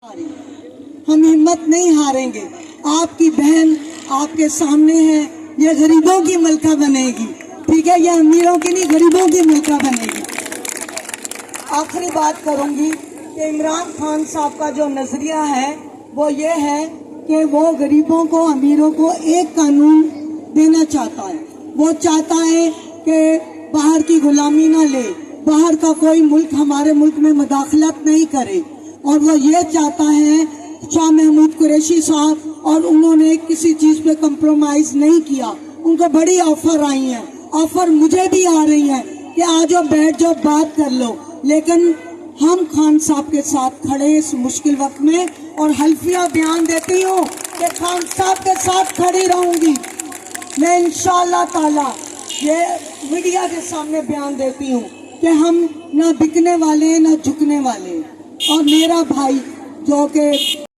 हम हिम्मत नहीं हारेंगे। आपकी बहन आपके सामने है, ये गरीबों की मलका बनेगी, ठीक है, ये अमीरों की नहीं, गरीबों की मलका बनेगी। आखिरी बात करूंगी कि इमरान खान साहब का जो नजरिया है वो ये है कि वो गरीबों को, अमीरों को एक कानून देना चाहता है। वो चाहता है कि बाहर की गुलामी ना ले, बाहर का कोई मुल्क हमारे मुल्क में मुदाखलत नहीं करे, और वो ये चाहता है, शाह महमूद कुरैशी साहब, और उन्होंने किसी चीज पे कंप्रोमाइज नहीं किया। उनको बड़ी ऑफर आई हैं, ऑफर मुझे भी आ रही है कि आ जाओ, बैठ जाओ, बात कर लो, लेकिन हम खान साहब के साथ खड़े इस मुश्किल वक्त में, और हल्फिया बयान देती हूँ कि खान साहब के साथ खड़ी रहूंगी मैं इंशाअल्लाह ताला। ये मीडिया के सामने बयान देती हूँ कि हम ना बिकने वाले ना झुकने वाले। और मेरा भाई जो कि